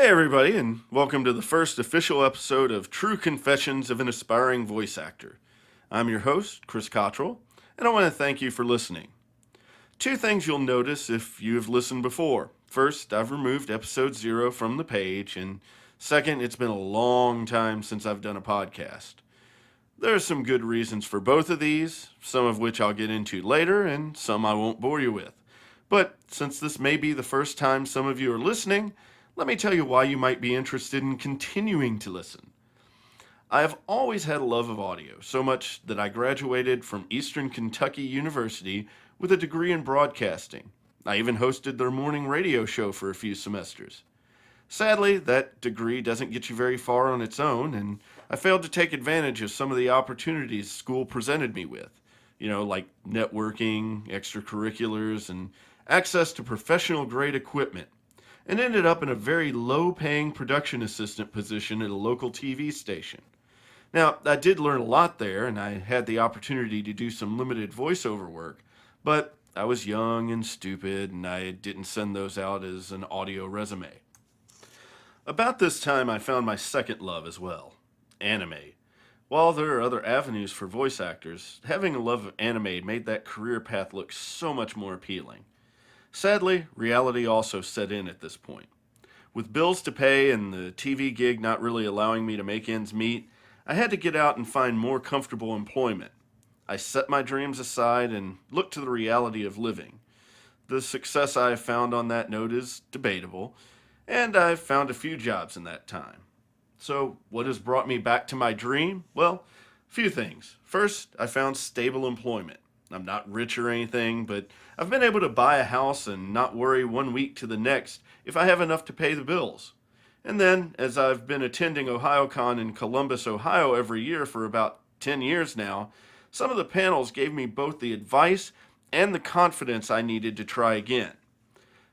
everybody, and welcome to the first official episode of True Confessions of an Aspiring Voice Actor. I'm your host, Chris Cottrell, and I want to thank you for listening. Two things you'll notice if you have listened before. First, I've removed episode 0 from the page, and second, it's been a long time since I've done a podcast. There are some good reasons for both of these, some of which I'll get into later, and some I won't bore you with. But since this may be the first time some of you are listening, let me tell you why you might be interested in continuing to listen. I have always had a love of audio, so much that I graduated from Eastern Kentucky University with a degree in broadcasting. I even hosted their morning radio show for a few semesters. Sadly, that degree doesn't get you very far on its own, and I failed to take advantage of some of the opportunities school presented me with, like networking, extracurriculars, and access to professional grade equipment, and ended up in a very low-paying production assistant position at a local TV station. Now, I did learn a lot there, and I had the opportunity to do some limited voiceover work, but I was young and stupid, and I didn't send those out as an audio resume. About this time, I found my second love as well, anime. While there are other avenues for voice actors, having a love of anime made that career path look so much more appealing. Sadly, reality also set in at this point. With bills to pay and the TV gig not really allowing me to make ends meet, I had to get out and find more comfortable employment. I set my dreams aside and looked to the reality of living. The success I have found on that note is debatable, and I've found a few jobs in that time. So, what has brought me back to my dream? Well, a few things. First, I found stable employment. I'm not rich or anything, but I've been able to buy a house and not worry one week to the next if I have enough to pay the bills. And then, as I've been attending OhioCon in Columbus, Ohio every year for about 10 years now, some of the panels gave me both the advice and the confidence I needed to try again.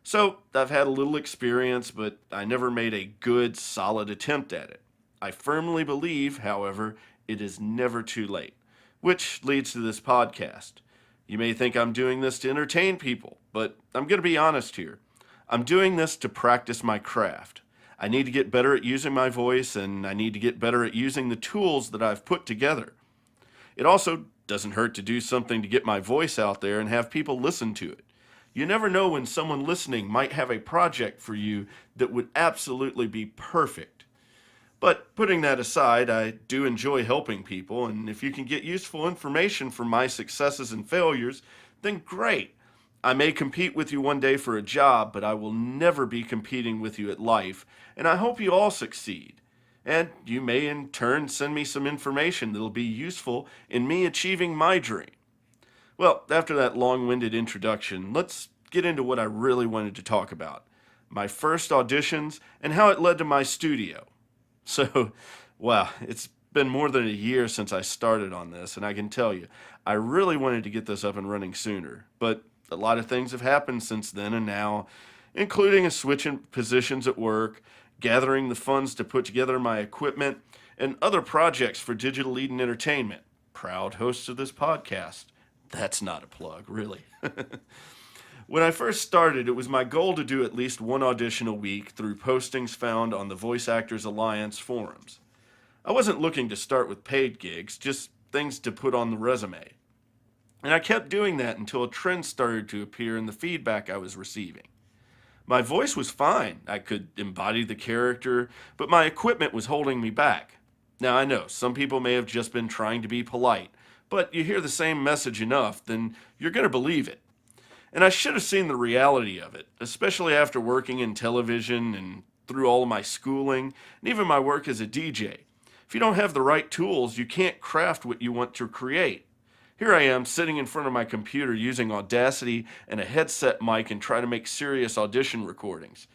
So, I've had a little experience, but I never made a good, solid attempt at it. I firmly believe, however, it is never too late, which leads to this podcast. You may think I'm doing this to entertain people, but I'm going to be honest here. I'm doing this to practice my craft. I need to get better at using my voice, and I need to get better at using the tools that I've put together. It also doesn't hurt to do something to get my voice out there and have people listen to it. You never know when someone listening might have a project for you that would absolutely be perfect. But putting that aside, I do enjoy helping people, and if you can get useful information from my successes and failures, then great. I may compete with you one day for a job, but I will never be competing with you at life, and I hope you all succeed. And you may in turn send me some information that'll be useful in me achieving my dream. Well, after that long-winded introduction, let's get into what I really wanted to talk about. My first auditions and how it led to my studio. So, wow, it's been more than a year since I started on this, and I can tell you, I really wanted to get this up and running sooner. But a lot of things have happened since then and now, including a switch in positions at work, gathering the funds to put together my equipment, and other projects for Digital Eden Entertainment. Proud host of this podcast. That's not a plug, really. When I first started, it was my goal to do at least one audition a week through postings found on the Voice Actors Alliance forums. I wasn't looking to start with paid gigs, just things to put on the resume. And I kept doing that until a trend started to appear in the feedback I was receiving. My voice was fine, I could embody the character, but my equipment was holding me back. Now I know, some people may have just been trying to be polite, but you hear the same message enough, then you're going to believe it. And I should have seen the reality of it, especially after working in television and through all of my schooling, and even my work as a DJ. If you don't have the right tools, you can't craft what you want to create. Here I am, sitting in front of my computer using Audacity and a headset mic and trying to make serious audition recordings.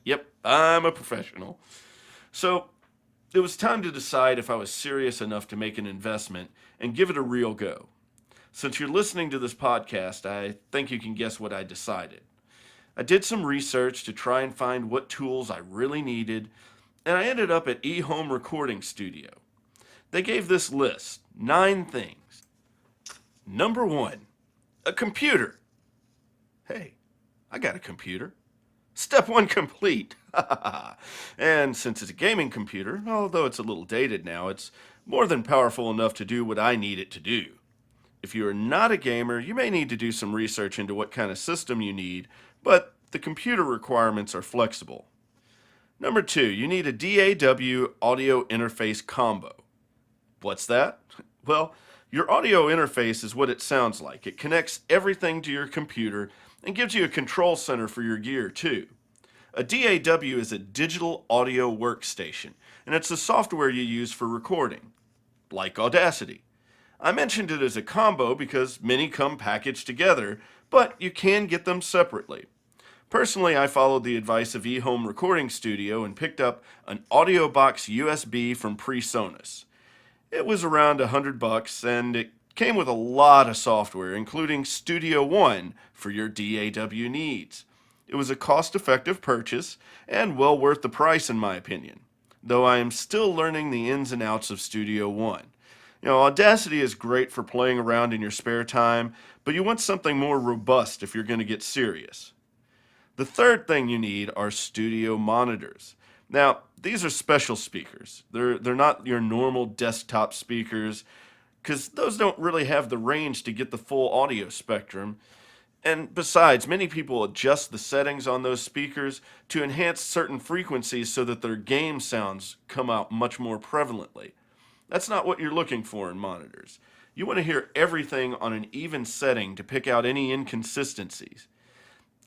Yep, I'm a professional. So, it was time to decide if I was serious enough to make an investment and give it a real go. Since you're listening to this podcast, I think you can guess what I decided. I did some research to try and find what tools I really needed, and I ended up at eHome Recording Studio. They gave this list, 9 things. Number 1, a computer. Hey, I got a computer. Step 1 complete. And since it's a gaming computer, although it's a little dated now, it's more than powerful enough to do what I need it to do. If you are not a gamer, you may need to do some research into what kind of system you need, but the computer requirements are flexible. Number 2, you need a DAW audio interface combo. What's that? Well, your audio interface is what it sounds like. It connects everything to your computer and gives you a control center for your gear, too. A DAW is a digital audio workstation, and it's the software you use for recording, like Audacity. I mentioned it as a combo because many come packaged together, but you can get them separately. Personally, I followed the advice of eHome Recording Studio and picked up an Audio Box USB from PreSonus. It was around $100 and it came with a lot of software, including Studio One for your DAW needs. It was a cost-effective purchase and well worth the price in my opinion, though I am still learning the ins and outs of Studio One. Audacity is great for playing around in your spare time, but you want something more robust if you're going to get serious. The third thing you need are studio monitors. Now, these are special speakers. They're not your normal desktop speakers because those don't really have the range to get the full audio spectrum. And besides, many people adjust the settings on those speakers to enhance certain frequencies so that their game sounds come out much more prevalently. That's not what you're looking for in monitors. You want to hear everything on an even setting to pick out any inconsistencies.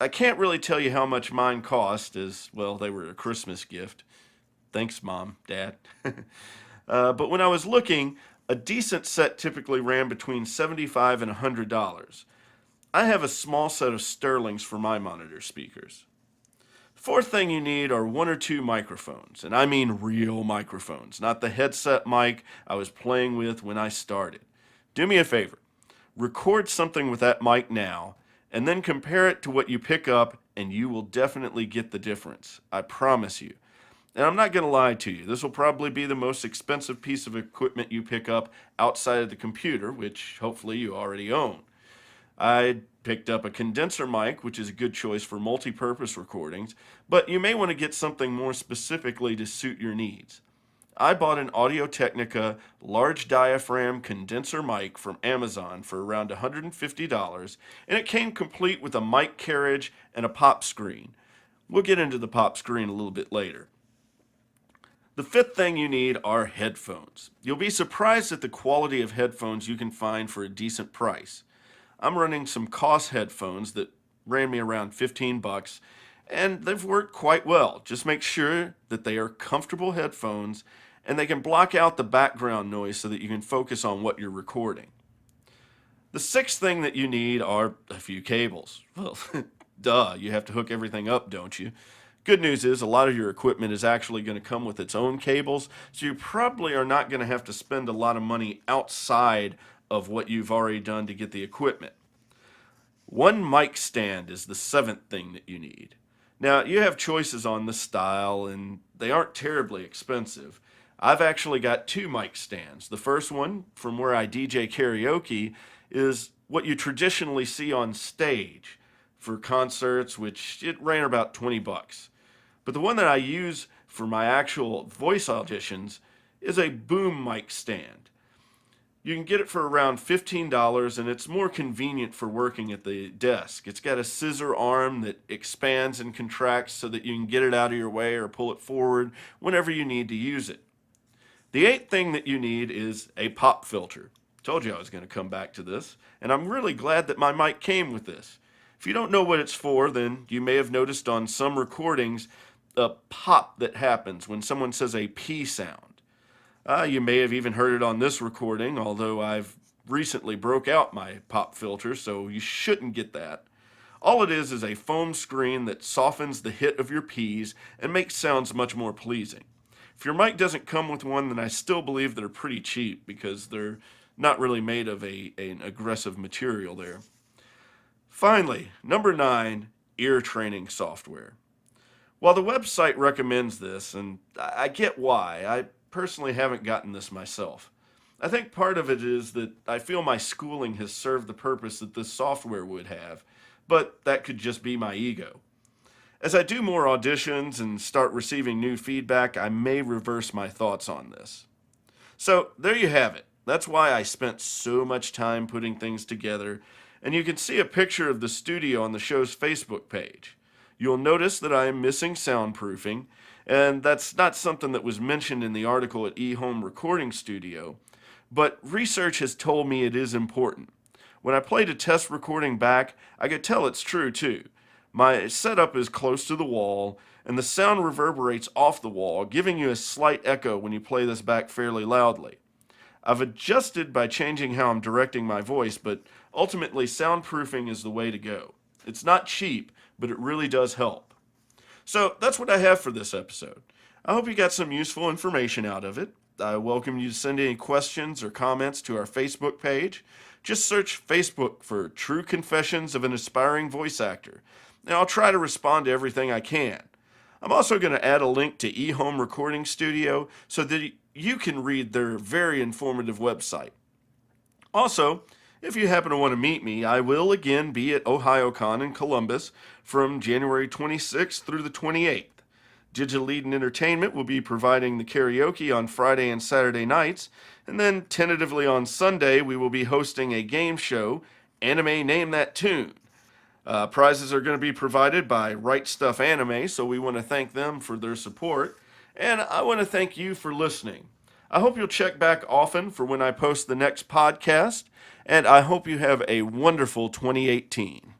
I can't really tell you how much mine cost, as, well, they were a Christmas gift. Thanks, Mom, Dad. But when I was looking, a decent set typically ran between $75 and $100. I have a small set of Sterlings for my monitor speakers. Fourth thing you need are one or two microphones, and I mean real microphones, not the headset mic I was playing with when I started. Do me a favor, record something with that mic now, and then compare it to what you pick up, and you will definitely get the difference. I promise you. And I'm not going to lie to you, this will probably be the most expensive piece of equipment you pick up outside of the computer, which hopefully you already own. I picked up a condenser mic, which is a good choice for multi-purpose recordings, but you may want to get something more specifically to suit your needs. I bought an Audio-Technica large diaphragm condenser mic from Amazon for around $150, and it came complete with a mic carriage and a pop screen. We'll get into the pop screen a little bit later. The fifth thing you need are headphones. You'll be surprised at the quality of headphones you can find for a decent price. I'm running some Koss headphones that ran me around $15, and they've worked quite well. Just make sure that they are comfortable headphones and they can block out the background noise so that you can focus on what you're recording. The sixth thing that you need are a few cables. Well, duh, you have to hook everything up, don't you? Good news is a lot of your equipment is actually going to come with its own cables, so you probably are not going to have to spend a lot of money outside of what you've already done to get the equipment. One mic stand is the seventh thing that you need. Now, you have choices on the style, and they aren't terribly expensive. I've actually got two mic stands. The first one, from where I DJ karaoke, is what you traditionally see on stage for concerts, which it ran about $20. But the one that I use for my actual voice auditions is a boom mic stand. You can get it for around $15, and it's more convenient for working at the desk. It's got a scissor arm that expands and contracts so that you can get it out of your way or pull it forward whenever you need to use it. The eighth thing that you need is a pop filter. Told you I was going to come back to this, and I'm really glad that my mic came with this. If you don't know what it's for, then you may have noticed on some recordings a pop that happens when someone says a P sound. You may have even heard it on this recording, although I've recently broke out my pop filter, so you shouldn't get that. All it is a foam screen that softens the hit of your P's and makes sounds much more pleasing. If your mic doesn't come with one, then I still believe they're pretty cheap because they're not really made of an aggressive material there. Finally, number 9, ear training software. While the website recommends this, and I get why, I personally haven't gotten this myself. I think part of it is that I feel my schooling has served the purpose that this software would have, but that could just be my ego. As I do more auditions and start receiving new feedback, I may reverse my thoughts on this. So, there you have it. That's why I spent so much time putting things together, and you can see a picture of the studio on the show's Facebook page. You'll notice that I am missing soundproofing, and that's not something that was mentioned in the article at eHome Recording Studio, but research has told me it is important. When I played a test recording back, I could tell it's true too. My setup is close to the wall, and the sound reverberates off the wall, giving you a slight echo when you play this back fairly loudly. I've adjusted by changing how I'm directing my voice, but ultimately soundproofing is the way to go. It's not cheap, but it really does help. So that's what I have for this episode. I hope you got some useful information out of it. I welcome you to send any questions or comments to our Facebook page. Just search Facebook for True Confessions of an Aspiring Voice Actor, and I'll try to respond to everything I can. I'm also going to add a link to eHome Recording Studio so that you can read their very informative website. Also, if you happen to want to meet me, I will again be at OhioCon in Columbus from January 26th through the 28th. Digital Eden Entertainment will be providing the karaoke on Friday and Saturday nights, and then tentatively on Sunday we will be hosting a game show, Anime Name That Tune. Prizes are going to be provided by Right Stuff Anime, so we want to thank them for their support, and I want to thank you for listening. I hope you'll check back often for when I post the next podcast, and I hope you have a wonderful 2018.